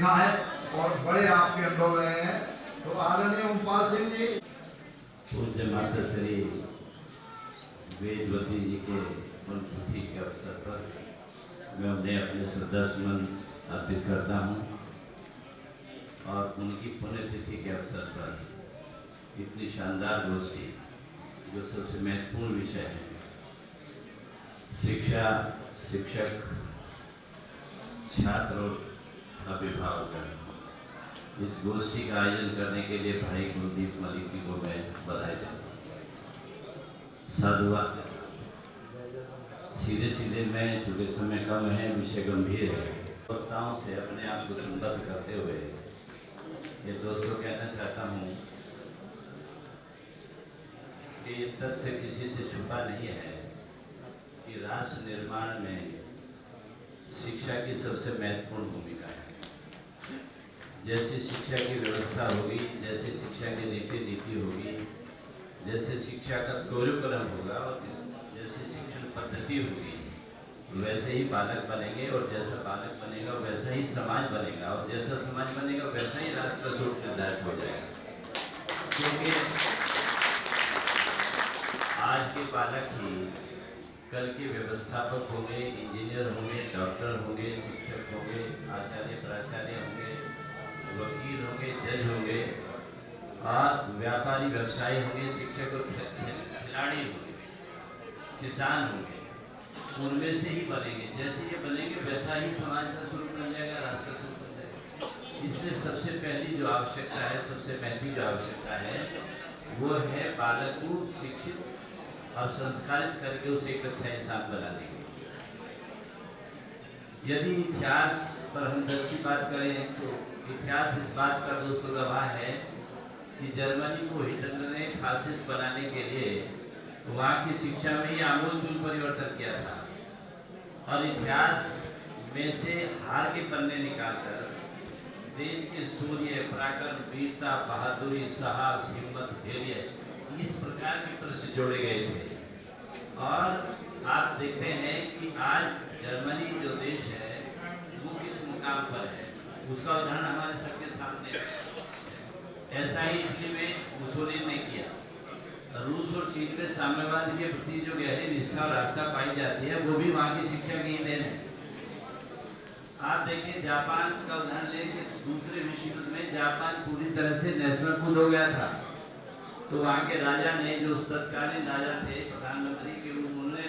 देखा है और बड़े आपके अनुभव रहे हैं। तो आदरणीय ओमपाल सिंह जी, पूज्य माता श्री वेदवती जी के पुण्यतिथि के अवसर पर मैं उन्हें अपने श्रद्धासुमन अर्पित करता हूँ और उनकी पुण्यतिथि के अवसर पर इतनी शानदार गोष्ठी जो सबसे महत्वपूर्ण विषय है, शिक्षा, शिक्षक, छात्र और अभिभावक, इस गोष्ठी का आयोजन करने के लिए भाई कुलदीप मलिक जी को मैं बधाई देता हूँ। साधुवाद। सीधे सीधे मैं, चूँकि समय कम है, विषय गंभीर है, वक्ताओं से अपने आप को संबद्ध करते हुए ये दोस्तों कहना चाहता हूँ कि ये तथ्य किसी से छुपा नहीं है कि राष्ट्र निर्माण में शिक्षा की सबसे महत्वपूर्ण भूमिका है। जैसी शिक्षा की व्यवस्था होगी, जैसे शिक्षा की नीति होगी, जैसे शिक्षा का करिकुलम होगा और जैसे शिक्षण पद्धति होगी, वैसे ही बालक बनेंगे और जैसा बालक बनेगा वैसा ही समाज बनेगा और जैसा समाज बनेगा वैसा ही राष्ट्र का स्वरूप निर्धारित हो जाएगा। क्योंकि आज के बालक ही कल के व्यवस्थापक होंगे, इंजीनियर होंगे, डॉक्टर होंगे, शिक्षक होंगे, आचार्य प्राचार्य होंगे, वकील होंगे, जज होंगे और व्यापारी व्यवसायी होंगे, शिक्षक और खिलाड़ी होंगे, किसान होंगे। उनमें से ही बनेंगे। जैसे ये बनेंगे वैसा ही समाज का स्वरूप बन जाएगा, राष्ट्र का स्वरूप बन जाएगा। इसलिए सबसे पहली जो आवश्यकता है, सबसे पहली जो आवश्यकता है वो है बालक को शिक्षित और संस्कारित करके उसे एक अच्छा इंसान बनाने की। यदि इतिहास पर हम दृष्टि बात करें तो इतिहास इस बात का दोस्तों गवाह है कि जर्मनी को हिटलर ने फासिस्ट बनाने के लिए वहाँ की शिक्षा में ही आमूलचूल परिवर्तन किया था और इतिहास में से हार के पन्ने निकालकर देश के शौर्य, पराक्रम, वीरता, बहादुरी, साहस, हिम्मत, धैर्य, इस प्रकार के प्रश्न जोड़े गए थे। और आप देखते हैं कि आज जर्मनी जो देश है वो किस मुकाम पर है, उसका उदाहरण हमारे सबके सामने है। ऐसा ही इटली में मुसोलिनी ने किया। रूस और चीन में साम्यवाद के प्रति जो गहरी निष्ठा और आस्था पाई जाती है वो भी वहाँ की शिक्षा की देन है। आप देखिए जापान का उदाहरण लें कि दूसरे विश्व युद्ध में जापान पूरी तरह से नेशनल हो गया था। तो वहाँ के राजा ने, जो तत्कालीन राजा थे, प्रधानमंत्री के रूप में, उन्होंने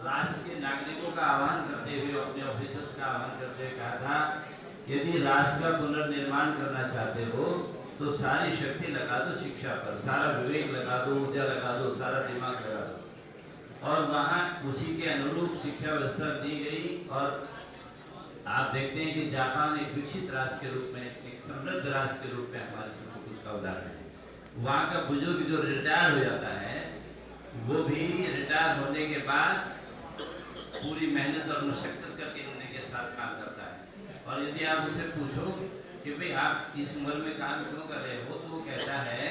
राष्ट्र के नागरिकों का आह्वान करते हुए, अपने ऑफिसर्स का आह्वान करते हुए कहा था यदि राष्ट्र का पुनर्निर्माण करना चाहते हो तो सारी शक्ति लगा दो शिक्षा पर, सारा विवेक लगा दो, ऊर्जा लगा दो, सारा दिमाग लगा दो। और वहाँ उसी के अनुरूप शिक्षा व्यवस्था दी गई और आप देखते हैं कि जापान एक विकसित राष्ट्र के रूप में, एक समृद्ध राष्ट्र के रूप में हमारे सामने उसका उदाहरण है। वहाँ का बुजुर्ग जो रिटायर हो जाता है वो भी रिटायर होने के बाद पूरी मेहनत और मशक्कत करके उन्हें के साथ काम करता है। और यदि आप उसे पूछो कि भाई आप इस उम्र में काम क्यों कर रहे हो, तो वो कहता है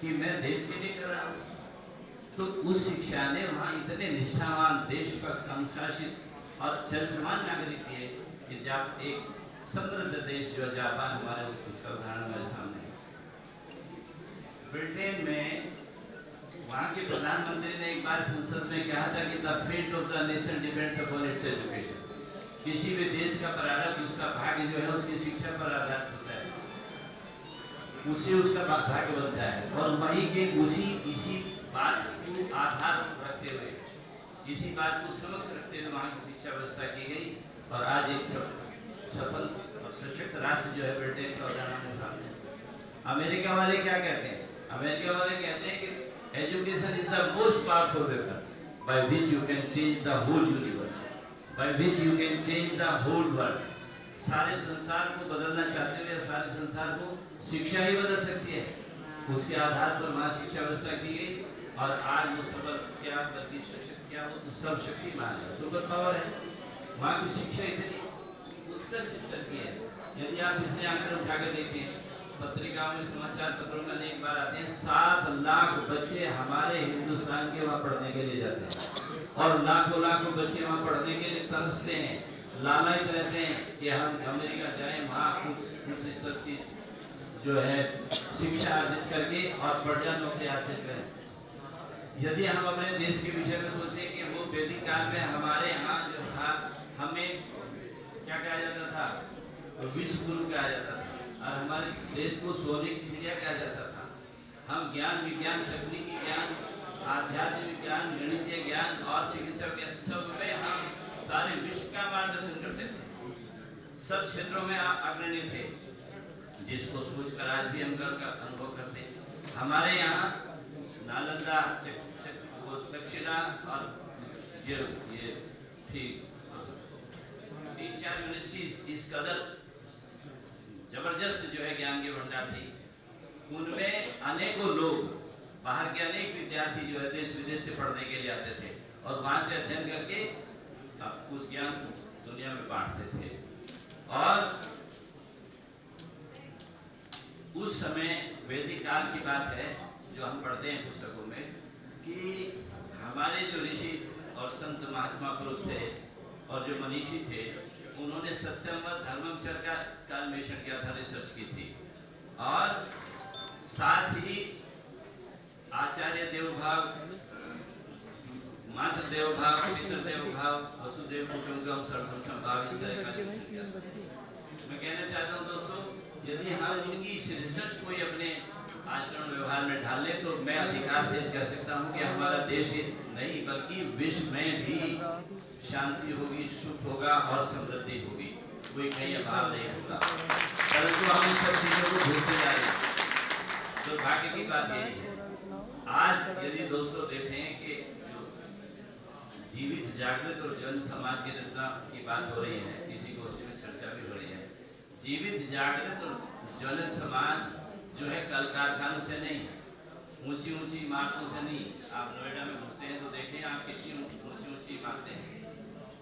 कि मैं देश के लिए कर रहा हूँ। तो उस शिक्षा ने वहाँ इतने निष्ठावान, देश का अनुशासित और चरित्रवान नागरिक दिए कि जब एक समृद्ध देश जो जापान हमारे उसका उदाहरण हमारे सामने है। ब्रिटेन में वहाँ के प्रधानमंत्री ने एक बार संसद में कहा था कि the fate of the nation depends upon its education. किसी भी देश का प्रारंभ, उसका भाग्य जो है उसकी शिक्षा पर आधारित होता है, उसी उसका भाग्य बनता है। और वही के इसी बात को आधार रखते हुए, इसी बात को समक्ष रखते हुए वहाँ की शिक्षा व्यवस्था की गई और आज एक सफल और सशक्त राष्ट्र जो है ब्रिटेन का उदाहरण सामने। अमेरिका वाले क्या कहते हैं? अमेरिका वाले कहते हैं कि education is the most powerful weapon by which you can change the whole universe, by which you can change the whole world. सारे संसार को बदलना चाहते हुए सारे संसार को शिक्षा ही बदल सकती है। उसके आधार पर वहाँ शिक्षा व्यवस्था की गई और आज वो सबल क्या, बल्कि सशक्त क्या, वो तो सब शक्तिमान है, सुपर पावर है। वहाँ की शिक्षा इतनी उत्कृष्ट स्तर की है। यदि आप इसने आंकड़े उठाकर देखें, पत्रिकाओं में, समाचार पत्रों में एक बार आते हैं 7 लाख बच्चे हमारे हिंदुस्तान के वहाँ पढ़ने के लिए जाते हैं और लाखों लाखों बच्चे वहाँ पढ़ने के लिए तरसते हैं, लालायित रहते हैं कि हम अमेरिका जाएं, वहाँ खूब उस ईश्वर की जो है शिक्षा अर्जित करके और बढ़िया नौकरी हासिल करें। यदि हम अपने देश के विषय में सोचें कि वो वैदिक काल में हमारे यहाँ जो था, हमें क्या कहा जाता था, विश्व गुरु कहा जाता था और हमारे देश को सोने की चिड़िया कहा जाता था। हम ज्ञान, विज्ञान, तकनीकी ज्ञान, आध्यात्मिक विज्ञान, गणितीय ज्ञान और चिकित्सा ज्ञान सब में हम सारे विश्व का मार्गदर्शन करते थे, सब क्षेत्रों में अग्रणी थे, जिसको सोचकर आज भी हम गर्व का अनुभव करते हैं। हमारे यहाँ नालंदा, दक्षिणा और ये ठीक 3-4 यूनिवर्सिटीज इस कदर जबरदस्त जो है ज्ञान के भंडार थी। उनमें अनेकों लोग, बाहर के अनेक विद्यार्थी जो है देश विदेश से पढ़ने के लिए आते थे और वहां से अध्ययन करके उस ज्ञान को दुनिया में बांटते थे। और उस समय वैदिक काल की बात है जो हम पढ़ते हैं पुस्तकों में कि हमारे जो ऋषि और संत महात्मा पुरुष थे और जो मनीषी थे, उन्होंने सत्यम व धर्मम चर का अन्वेषण किया था, रिसर्च की थी। और साथ ही आचार्य देवभाव, मातृ देवभाव, पितृ देवभाव, वसुदेव कुटुंबकम सर्वधर्म समभाव, इस तरह का मैं कहना चाहता हूँ दोस्तों, यदि हम उनकी इस रिसर्च को अपने आचरण व्यवहार में डाल ले तो मैं अधिकार से कह सकता हूँ कि हमारा देश नहीं बल्कि विश्व में भी शांति होगी, सुख होगा और समृद्धि होगी, कोई कहीं अभाव नहीं होगा। परंतु हम इन सब चीजों को भूलते जा रहे हैं। तो भाग्य की बात यही है, आज यदि दोस्तों देखें कि जीवित जागृत और जन समाज की रचना की बात हो रही है, इसी गोष्ठी में चर्चा भी हो रही है। जीवित जागृत और जन समाज जो है कल कारखानों से नहीं, ऊंची ऊंची इमारतों से नहीं। आप नोएडा में घुसते हैं तो देखें आप कितनी ऊंची ऊंची इमारतें हैं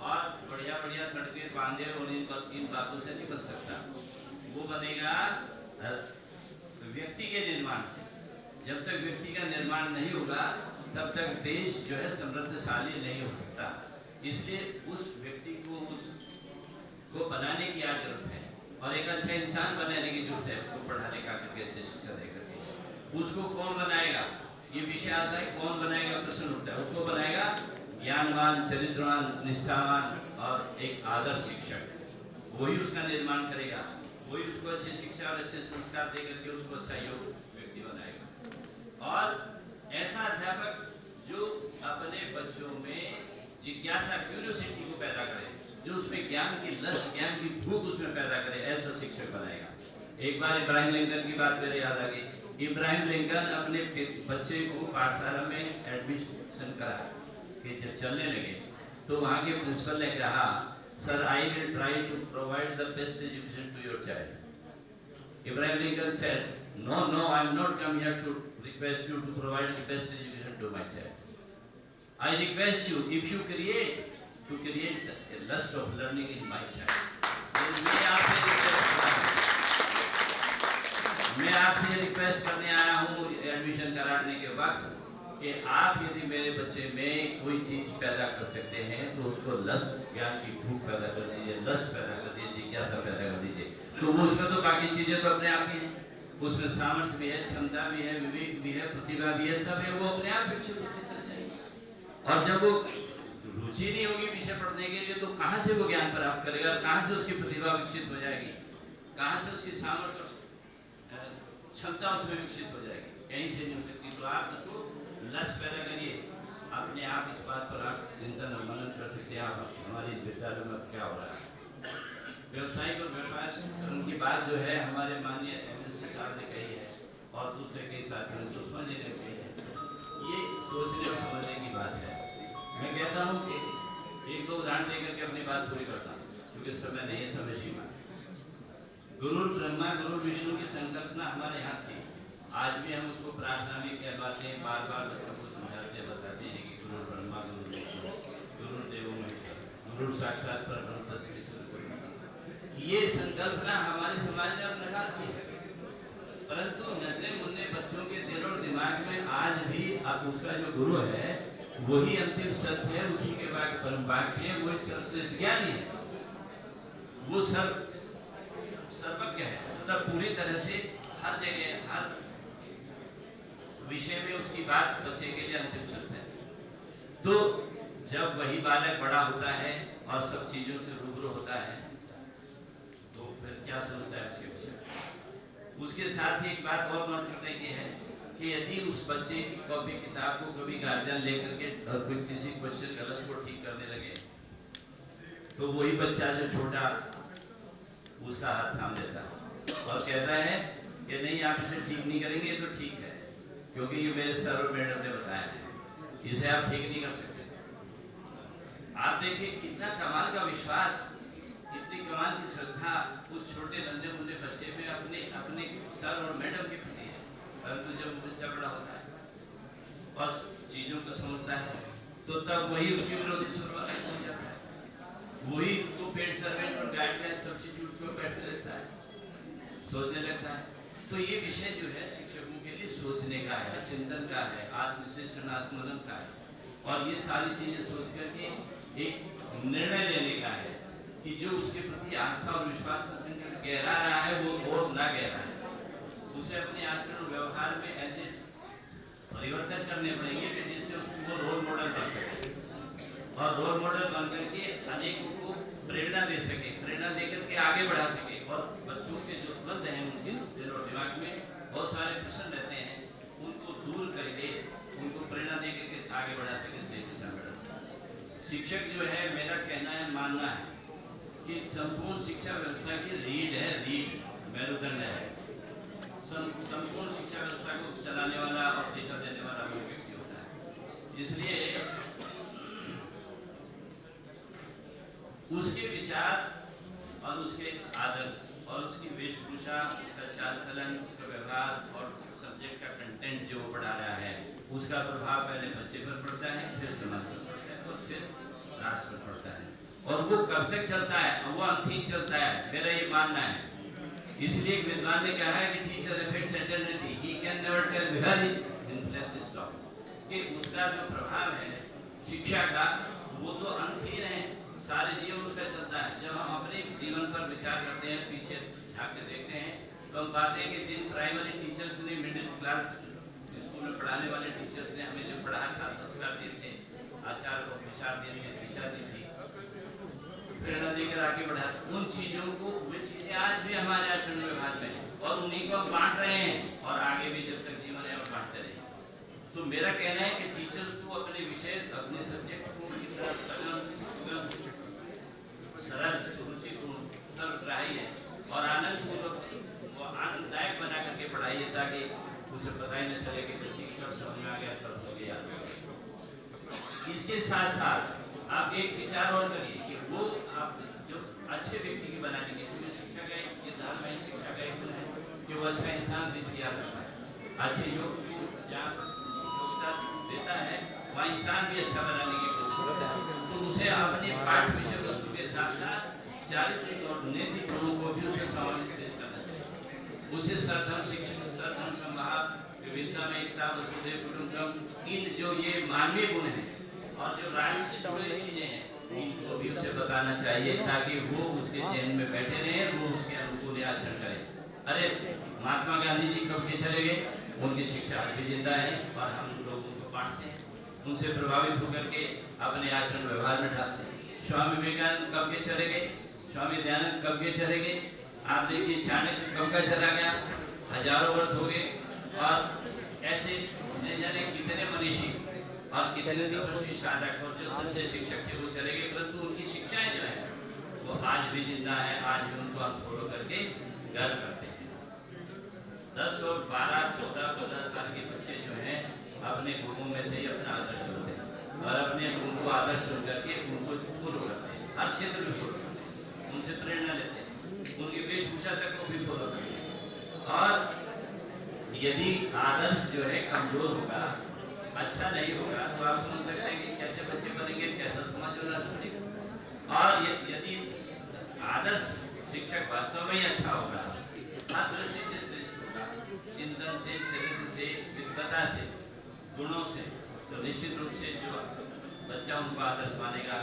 और बढ़िया बढ़िया सड़कें बांधे और इन बातों से नहीं बन सकता। वो बनेगा व्यक्ति के निर्माण से। जब तक व्यक्ति का निर्माण नहीं होगा तब तक देश जो है समृद्धशाली नहीं हो सकता। इसलिए उस व्यक्ति को बनाने की आज जरूरत है और एक अच्छा इंसान बनाने की जरूरत है। उसको पढ़ा लिखा करके अच्छी शिक्षा दे करके उसको कौन बनाएगा, ये विषय आता है, कौन बनाएगा प्रश्न उठता है। उसको बनाएगा ज्ञानवान, चरित्रवान, निष्ठावान और एक आदर्श शिक्षक। वही उसका निर्माण करेगा, वही उसको अच्छी शिक्षा और अच्छे संस्कार दे करके उसको अच्छा योग्य व्यक्ति बनाएगा। और ऐसा अध्यापक जो अपने बच्चों में जिज्ञासा, क्यूरियोसिटी को पैदा करे, जो उसमें ज्ञान की लस्ट, ज्ञान की भूख उसमें पैदा करे, ऐसा शिक्षक बनाएगा। एक बार इब्राहिम लिंकन की बात मेरे याद आ गई। इब्राहिम लिंकन अपने बच्चे को पाठशाला में एडमिशन करा कि जब चलने लगे तो वहाँ के प्रिंसिपल ने कहा, sir I will try to provide the best education to your child. Abraham Lincoln said, no no, I am not come here to request you to provide the best education to my child. I request you, if you create a lust of learning in my child. मैं आपसे request करने आया हूँ admission कराने के वक्त कि आप यदि मेरे बच्चे में कोई चीज पैदा कर सकते हैं तो उसको लस्ट, ज्ञान की भूख पैदा कर दीजिए, लस्ट पैदा कर दीजिए, जिज्ञासा पैदा कर दीजिए। तो वो उसमें तो बाकी चीजें तो अपने आप ही हैं, उसमें सामर्थ्य भी है, क्षमता भी है, विवेक भी है, प्रतिभा भी है, सब है, वो अपने आप विकसित होते चले जाएंगे। और जब वो रुचि नहीं होगी विषय पढ़ने के लिए तो कहाँ से वो ज्ञान प्राप्त करेगा, कहाँ से उसकी प्रतिभा विकसित हो जाएगी, कहाँ से उसकी सामर्थ्य क्षमता उसमें विकसित हो जाएगी, कहीं से नहीं हो सकती। तो आप उसको लक्ष्य पैदा करिए, अपने आप इस बात पर आप चिंतन और मनन कर सकते हैं। आप हमारे इस विद्यालय में क्या हो रहा है, व्यवसायिक और व्यापार उनकी बात जो है हमारे माननीय साहब ने कही है और दूसरे कई साथियों ने, सुषमा जी ने कही है, ये सोचने और समझने की बात है। मैं कहता हूँ कि एक दो उदाहरण देकर के अपनी बात पूरी करता हूँ क्योंकि समय नहीं है, समय सीमा। गुरु ब्रह्मा गुरु विष्णु की संकल्पना हमारे यहाँ थी, आज भी हम उसको प्रार्थना में कहलाते हैं, बार बार बच्चों को समझाते हैं, बताते हैं कि गुरु ब्रह्मा गुरु विष्णु गुरु देवो महेश्वर, गुरु साक्षात परब्रह्म तस्मै श्री। ये संकल्पना हमारे समाज ने अपने हाथ की है, परंतु नन्हे मुन्ने बच्चों के दिल और दिमाग में आज भी अब उसका जो गुरु है वही अंतिम सत्य है, उसी के बाद परम वाक्य है, वही सर्वश्रेष्ठ ज्ञानी है, वो सर्वज्ञ है। मतलब पूरी तरह से हर जगह हर विषय में उसकी बात बच्चे के लिए अंतिम सत्य है। तो जब वही बालक बड़ा होता है और सब चीजों से रूबरू होता है तो फिर क्या सोचता है उसके विषय। उसके साथ ही एक बात और नोट करने की है कि यदि उस बच्चे की कॉपी किताब को कभी गार्जियन लेकर के और कोई किसी क्वेश्चन गलत को ठीक करने लगे तो वही बच्चा जो छोटा उसका हाथ थाम देता है और कहता है कि नहीं आप इसे ठीक नहीं करेंगे तो ठीक है क्योंकि ये मेरे सर और मैडम ने बताया है, इसे आप ठीक नहीं कर सकते। आप देखिए कितना कमाल का विश्वास, कितनी कमाल की श्रद्धा उस छोटे नन्हे मुन्ने बच्चे में अपने अपने सर और मैडम के प्रति है। परंतु जब बच्चा बड़ा होता है और चीजों को समझता है तो तब वही उसके विरोधी सुर वाला हो जाता है, वही उसको पेड सर्वेंट और गाइडलाइन सब्स्टिट्यूट को बैठने लगता है, सोचने लगता है। तो ये विषय जो है शिक्षकों के लिए सोचने का है, चिंतन का है, आत्मविश्लेषण आत्मनन का है और ये सारी चीजें सोच करके एक निर्णय लेने का है कि जो उसके प्रति आस्था और विश्वास का संकट गहरा रहा है वो और ना गहरा है। उसे अपने आचरण और व्यवहार में ऐसे परिवर्तन करने पड़ेंगे कि जिससे उसको वो रोल मॉडल बन सके और रोल मॉडल बन करके अनेकों को प्रेरणा दे सके, प्रेरणा दे करके आगे बढ़ा सके। और बच्चों के जो बंद हैं उनके दिल और दिमाग में बहुत सारे प्रश्न रहते हैं, उनको दूर करके उनको प्रेरणा दे करके आगे बढ़ा सके, सही दिशा में बढ़ा सके। शिक्षक जो है मेरा कहना है, मानना है कि संपूर्ण शिक्षा व्यवस्था की रीढ़ है, रीढ़ मेरुदंड है। संपूर्ण शिक्षा व्यवस्था को चलाने वाला और दिशा देने वाला वो व्यक्ति होता है। इसलिए उसके विचार और उसके आदर्श और उसकी वेशभूषा, उसका चाल चलन, उसका व्यवहार और सब्जेक्ट का कंटेंट जो वो पढ़ा रहा है उसका प्रभाव पहले बच्चे पर पड़ता है, फिर समाज पर पड़ता है और फिर राष्ट्र पर पड़ता है। और वो कब तक चलता है, वो अनथिंक चलता है, मेरा ये मानना है। इसलिए एक विद्वान ने कहा है कि teacher affects eternity, he can never tell where his influence stop, कि उसका जो प्रभाव है शिक्षा का वो तो अनंतहीन है, सारे जीवन उसका चलता है। जब हम अपने जीवन पर विचार करते हैं, पीछे झांक के देखते हैं तो हम पाते हैं कि जिन प्राइमरी टीचर्स ने, मिडिल क्लास स्कूल में पढ़ाने वाले टीचर्स ने हमें जो पढ़ाया था, संस्कार दिए थे, आचार और विचार देने की दिशा दी थी, प्रेरणा देकर आगे बढ़ा, उन चीजों को वे चीजें आज भी हमारे आचरण व्यवहार में है और उन्हीं को हम बांट रहे हैं और आगे भी जब तक जीवन है और बांटते रहे। तो मेरा कहना है कि टीचर्स को अपने विषय, अपने सब्जेक्ट को सरल, सुरुचिपूर्ण, सर्वग्राही है और आनंदपूर्वक वो आनंददायक बना करके पढ़ाइए ताकि उसे पता ही न चले कि बच्चे की कब समझ में आ गया, कब हो गया। इसके साथ साथ आप एक विचार और करिए कि वो आप जो अच्छे व्यक्ति की बनाने के लिए शिक्षा का एक ये धर्म है, शिक्षा का एक गुण है कि वो अच्छा इंसान भी तैयार करता है, अच्छे योग जहाँ योगदान देता है वहाँ इंसान भी अच्छा बनाने की कोशिश करता है। तो उसे अपने पाठ विषय वस्तु के साथ साथ चारित्रिक और नैतिक गुणों को भी उसे समावेश पेश करना चाहिए। उसे सर्वधर्म शिक्षण, सर्वधर्म समभाव, विविधता में एकता, वसुधैव कुटुम्बकम, इन जो ये मानवीय गुण हैं और जो राष्ट्र से जुड़ी चीजें हैं इनको भी उसे बताना चाहिए ताकि वो उसके जहन में बैठे रहे, वो उसके अनुकूल आचरण करें। अरे महात्मा गांधी जी कब के चले गए, उनकी शिक्षा आज भी जिंदा है और हम लोग उनको बांटते हैं, उनसे प्रभावित होकर के अपने आचरण व्यवहार में ढालते हैं। स्वामी विवेकानंद कब के चले गए, स्वामी दयानंद कब के चले गए, आप देखिए चाणक्य कब का चला गया, हजारों वर्ष हो गए और ऐसे न जाने कितने मनीषी और कितने तपस्वी साधक और जो सच्चे शिक्षक थे वो चले गए, परंतु उनकी शिक्षाएं जो है वो आज भी जिंदा है, आज भी उनको हम फॉलो करके गर्व करते हैं। 10 और 12, 14, 15 साल के बच्चे जो हैं अपने गुरुओं में से ही अपना आदर्श होते हैं और अपने उनको आदर्श चुन करके उनको फॉलो करते हैं, हर क्षेत्र में फॉलो करते हैं, उनसे प्रेरणा लेते हैं, उनकी वेशभूषा तक को भी फॉलो करते हैं। और यदि आदर्श जो है कमजोर होगा, अच्छा नहीं होगा तो आप समझ सकते हैं कि कैसे बच्चे बनेंगे, कैसा समाज और राष्ट्र बनेगा। और यदि आदर्श शिक्षक वास्तव में ही अच्छा होगा, हर दृष्टि से श्रेष्ठ होगा, चिंतन से, चरित्र से, विद्वता से, गुणों से, तो निश्चित रूप से जो बच्चा उनको आदर्श मानेगा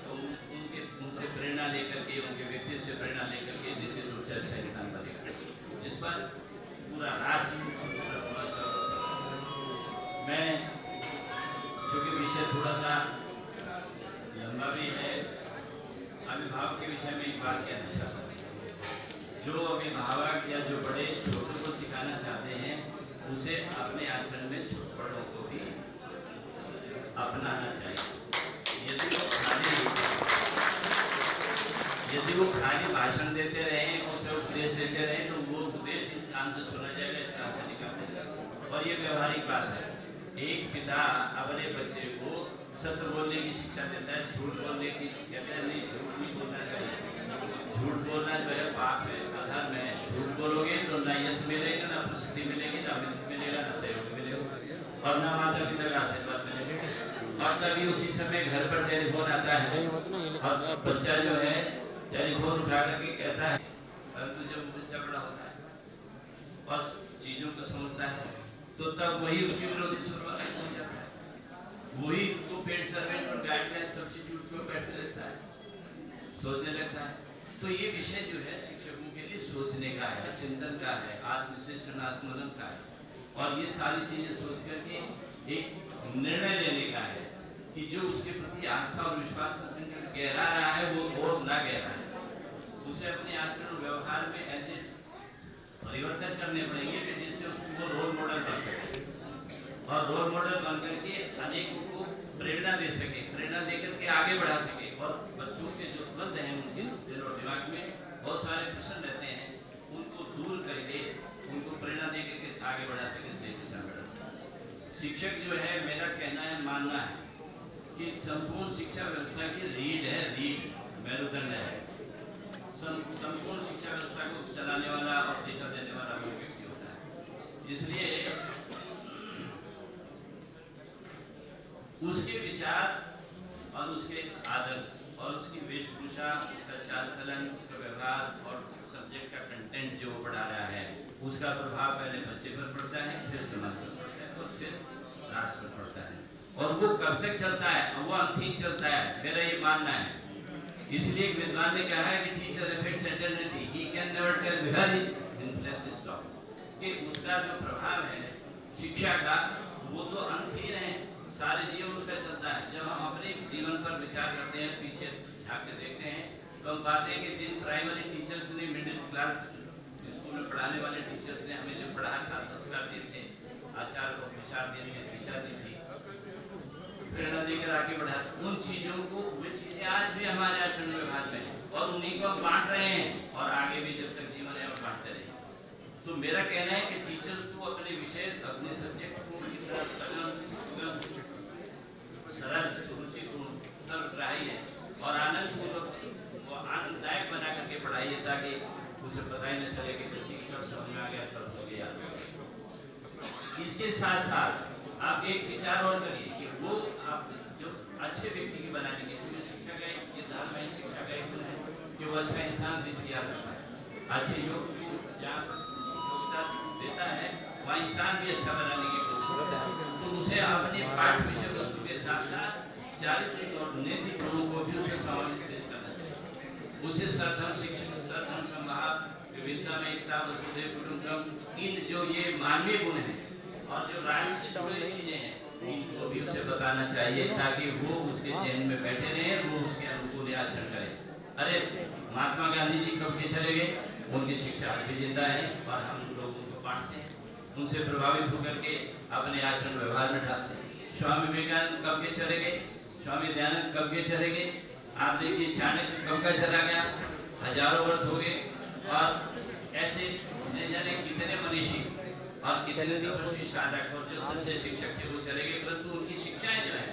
तो उनसे प्रेरणा लेकर के, उनके व्यक्तित्व से प्रेरणा लेकर के निश्चित रूप से अच्छा इंसान बनेगा। पर पूरा राष्ट्र मैं चूँकि विषय थोड़ा सा लंबा भी है, अभिभावक के विषय में एक बात कहना चाहता हूँ। जो अभिभावक या जो बड़े छोटों को सिखाना चाहते हैं उसे अपने आचरण में बड़ों को भी अपनाना चाहिए। यदि वो खाली भाषण देते रहे, उसे उपदेश देते रहे, तो वो उपदेश इस कान से सुना जाएगा, इस कान से निकाल जाएगा। और ये व्यवहारिक बात है। एक पिता अपने बच्चे को सत्य बोलने की शिक्षा देता है, झूठ बोलने की कहते हैं नहीं, झूठ नहीं बोलना चाहिए। झूठ बोलना जो है पाप है, अधर्म है। झूठ बोलोगे तो ना यश मिलेगा, ना प्रसिद्धि मिलेगी, ना मित्र मिलेगा, ना सहयोग मिलेगा और ना माता पिता का आशीर्वाद मिलेगा। और तभी उसी समय घर पर टेलीफोन आता है और बच्चा जो है टेलीफोन उठा करके कहता है, परंतु जब बच्चा बड़ा होता है और चीजों को समझता है तो तब वही उसके विरोधी सुर वाला हो जाता है, वही उसको पेड सर्वेंट और गाइडलाइन सब्स्टिट्यूट को बैठने लगता है, सोचने लगता है। तो ये विषय जो है शिक्षकों के लिए सोचने का है, चिंतन का है, आत्मविश्लेषण आत्मोदन का है। और ये सारी चीजें सोच करके एक निर्णय लेने का है कि जो उसके प्रति आस्था और विश्वास का संकट गहरा रहा है वो और ना गहरा है। उसे अपने आचरण और व्यवहार में ऐसे परिवर्तन करने पड़ेंगे कि जिससे उसको रोल मॉडल बन सके और रोल मॉडल बन करके अनेकों को प्रेरणा दे सके, प्रेरणा दे करके आगे बढ़ा सके। और बच्चों के जो बंद हैं उनके दिल और दिमाग में बहुत सारे प्रश्न रहते हैं, उनको दूर करके उनको प्रेरणा दे करके आगे बढ़ा सके, सही दिशा में बढ़ा सके। शिक्षक जो है, मेरा कहना है, मानना है कि संपूर्ण शिक्षा व्यवस्था की रीढ़ है, रीढ़ मेरुदंड है। संपूर्ण शिक्षा व्यवस्था को चलाने वाला और दिशा देने वाला वो व्यक्ति होता है। इसलिए उसके विचार और उसके आदर्श और उसकी वेशभूषा, उसका चाल चलन, उसका व्यवहार और सब्जेक्ट का कंटेंट जो पढ़ा रहा है उसका प्रभाव पहले बच्चे पर पड़ता है, फिर समाज पर पड़ता है और फिर राष्ट्र पर पड़ता है। और वो कब तक चलता है, वो अंतिम चलता है, मेरा ये मानना है। इसलिए एक विद्वान ने कहा है कि teacher affects eternity, he can never tell where his influence stop, कि उसका जो प्रभाव है शिक्षा का वो तो अंतहीन है, सारे जीवन उसका चलता है। जब हम अपने जीवन पर विचार करते हैं, पीछे झांक के देखते हैं, तो हम पाते हैं कि जिन प्राइमरी टीचर्स ने, मिडिल क्लास स्कूल में पढ़ाने वाले टीचर्स ने हमें जो पढ़ाया था, संस्कार दिए थे, आचार और विचार देने की दिशा दी थी, प्रेरणा देकर आगे बढ़ा, उन चीजों को, वे चीजें आज भी हमारे आचरण व्यवहार में है और उन्हीं को हम बांट रहे हैं और आगे भी जब तक जीवन है और बांटते रहेंगे। तो मेरा कहना है कि टीचर्स को अपने विषय, अपने सब्जेक्ट को सरल, सुरुचिपूर्ण, सर्वग्राही है और आनंदपूर्वक और आनंददायक बना करके पढ़ाइए, ताकि उसे पता ही न चले कि बच्चे की कब समझ में आ गया, कब हो गया। इसके साथ साथ आप एक विचार और करिए कि वो आप जो अच्छे व्यक्ति की बनाने के लिए शिक्षा का एक ये धर्म है, शिक्षा का एक गुण है कि वो अच्छा इंसान तैयार करता है, अच्छे योग जहाँ योगदान देता है वहाँ इंसान भी अच्छा बनाने की कोशिश करता है। तो उसे अपने पाठ्य विषय वस्तु के साथ साथ चारित्रिक और नैतिक गुणों को भी उसे समावेश पेश करना चाहिए। उसे सर्वधर्म शिक्षण, सर्वधर्म समभाव, विविधता में एकता, वसुधैव कुटुम्बकम, इन जो ये मानवीय गुण हैं और जो राष्ट्र से जुड़ी चीजें हैं इनको भी उसे बताना चाहिए, ताकि वो उसके जहन में बैठे रहे, वो उसके अनुकूल आचरण करे। अरे महात्मा गांधी जी कब के चले गए, उनकी शिक्षा आज भी जिंदा है और हम लोग उनको बांटते हैं, उनसे प्रभावित होकर के अपने आचरण व्यवहार में डालते हैं। स्वामी विवेकानंद कब के चले गए, स्वामी दयानंद कब के चले गए, आप देखिए चाणक्य कब का चला गया, हजारों वर्ष हो गए। और ऐसे न जाने कितने मनीषी और कितने तपस्वी साधक और जो सच्चे शिक्षक थे वो चले गए, परंतु उनकी शिक्षाएं जो है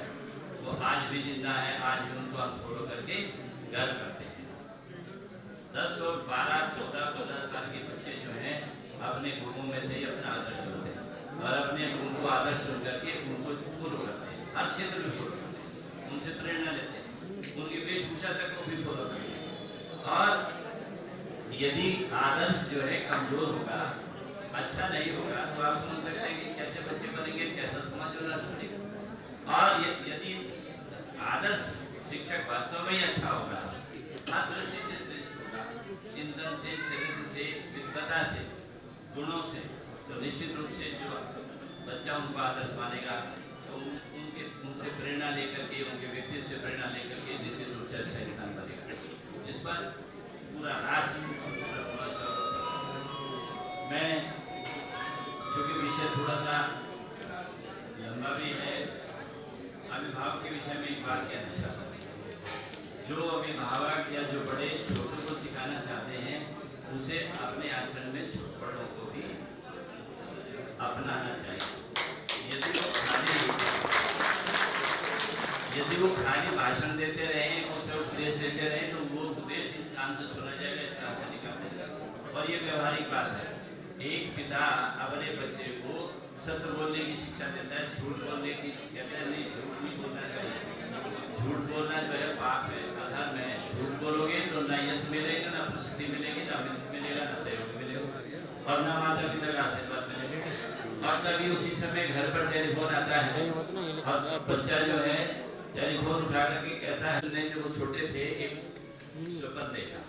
वो आज भी जिंदा है, आज भी उनको हम फॉलो करके गर्व करते हैं। 10 और 12, 14, 15 साल के बच्चे जो हैं अपने गुरुओं में से ही अपना आदर्श होते हैं और अपने गुरु को आदर्श चुन करके उनको फॉलो करते हैं, हर क्षेत्र में फॉलो करते हैं, उनसे प्रेरणा लेते हैं, उनकी वेशभूषा तक को भी फॉलो करते हैं। और यदि आदर्श जो है कमजोर होगा, अच्छा नहीं होगा, तो आप समझ सकते हैं कि कैसे बच्चे बनेंगे, कैसा समाज और राष्ट्र बनेगा। और यदि आदर्श शिक्षक वास्तव में ही अच्छा होगा, हर दृष्टि से श्रेष्ठ होगा, चिंतन से, चरित्र से, विद्वता से, गुणों से, तो निश्चित रूप से जो बच्चा उनको आदर्श मानेगा, तो उनसे प्रेरणा लेकर के, उनके व्यक्तित्व से प्रेरणा लेकर के निश्चित रूप से अच्छा इंसान बनेगा, जिस पर पूरा राष्ट्र। मैं चूँकि विषय थोड़ा सा लंबा भी है, अभिभावक के विषय में एक बात कहना चाहता हूँ। जो अभिभावक या जो बड़े छोटों को सिखाना चाहते हैं, उसे अपने आचरण में बड़ों को भी अपनाना चाहिए। यदि वो खाली भाषण देते रहे, उसे उपदेश देते रहे, तो वो उपदेश इस कान से सुना जाएगा, इस कान से निकाल जाएगा। और ये व्यवहारिक बात है। एक पिता अपने बच्चे को सत्य बोलने की शिक्षा देता है, झूठ बोलने की कहता है नहीं, झूठ नहीं बोलना चाहिए। झूठ बोलना जो है पाप है, अधर्म है। झूठ बोलोगे तो ना यश मिलेगा, ना प्रसिद्धि मिलेगी, ना मित्र मिलेगा, ना सहयोग मिलेगा, और ना माता पिता का आशीर्वाद मिलेगा। और तभी उसी समय घर पर टेलीफोन आता है और बच्चा जो है टेलीफोन उठा करके कहता है, नहीं, जब वो छोटे थे एक स्वप्न देखा,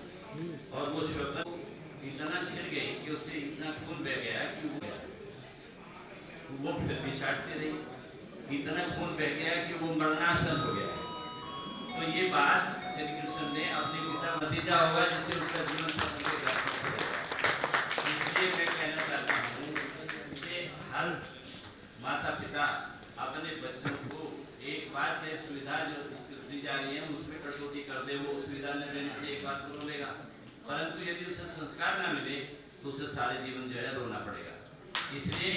और वो स्वप्न इतना छिड़ गई कि उससे इतना खून बह गया कि वो फिर भी साटती रही, इतना खून बह गया कि वो मरणासन हो गया। तो ये बात श्री कृष्ण ने अपने पिता भतीजा होगा जिससे उसका जीवन सफल हो गया। इसलिए मैं कहना चाहता हूँ कि हर माता पिता अपने बच्चों को एक बात है, सुविधा जो दी जा रही है उसमें कटौती कर दे, वो सुविधा न देने से एक बात को रोलेगा, परंतु यदि उसे संस्कार न मिले तो उसे सारे जीवन जो है रोना पड़ेगा। इसलिए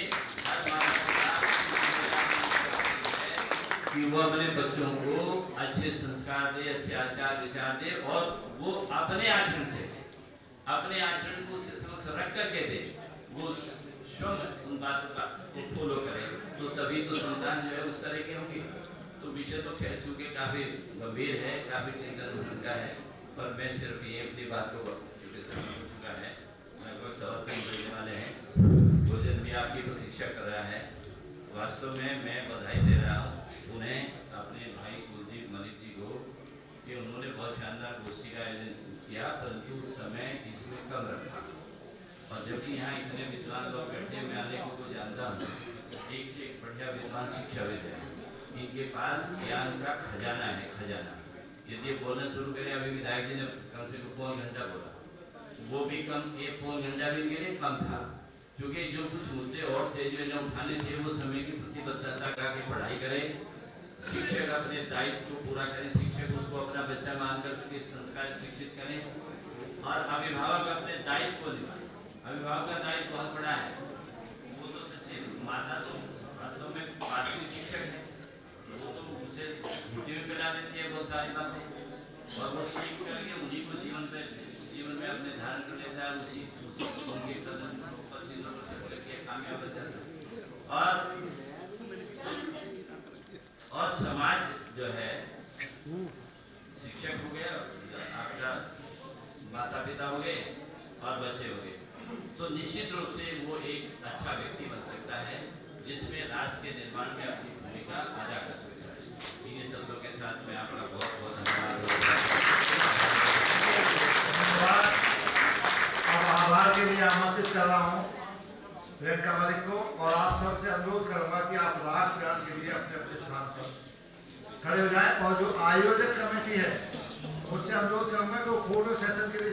हर माता पिता कि वो अपने बच्चों को अच्छे संस्कार दे, अच्छे आचार विचार दे, और वो अपने आचरण से, अपने आचरण को उसके समक्ष रख करके दे, वो स्वयं उन बातों का फॉलो करे, तो तभी तो संतान जो है उस तरह के होंगे। तो विषय तो कह चुके काफी गंभीर है, काफी चिंतन का है, पर मैं सिर्फ ये अपनी बात को हो चुका है, लगभग 3 बजने वाले हैं, भोजन भी आपकी प्रतीक्षा कर रहा है। वास्तव में मैं बधाई दे रहा हूँ उन्हें, अपने भाई कुलदीप मलिक जी को, कि उन्होंने बहुत शानदार गोष्ठी का आयोजन किया, परंतु उस समय इसमें कम रखा। और जबकि यहाँ इतने विद्वान लोग बैठे, मैं अनेकों को जानता हूँ, एक से एक बढ़िया विद्वान शिक्षाविद है, इनके पास ज्ञान का खजाना है, खजाना। यदि ये बोलना शुरू करें, अभी विधायक जी ने कम से कम पौन घंटा बोला, वो भी कम, एक पौन घंटा भी इनके लिए कम था, क्योंकि जो कुछ मुद्दे और थे जो इन्हें उठाने थे, वो समय की प्रतिबद्धता का के पढ़ाई करे, शिक्षक अपने दायित्व को पूरा करें, शिक्षक उसको अपना बच्चा मानकर उसके संस्कार शिक्षित करें, और अभिभावक अपने दायित्व को निभाएं। अभिभावक का दायित्व बहुत बड़ा है, वो तो सच्ची माता तो वास्तव में पार्थिव शिक्षक है, वो तो उसे घुटी में पिला देती है बहुत सारी बातें, और वो सीख करके उन्हीं को जीवन में अपने धारण कर लेता है, उसी उनके कदम कामयाब हो जाता है। और समाज जो है, शिक्षक हो गया, आपका माता पिता हो गए और बच्चे हो गए, तो निश्चित रूप से वो एक अच्छा व्यक्ति बन सकता है, जिसमें राष्ट्र के निर्माण में अपनी भूमिका अदा कर सकता है। इन्हीं शब्दों के साथ मैं आपका बहुत बहुत धन्यवाद। अब आभार के लिए आमंत्रित कर रहा हूँ प्रियंका मलिक को, और आप सबसे अनुरोध करूंगा कि आप राष्ट्रगान के लिए अपने अपने स्थान पर खड़े हो जाएं, और जो आयोजक कमेटी है उससे अनुरोध करूंगा कि वो फोटो सेशन के लिए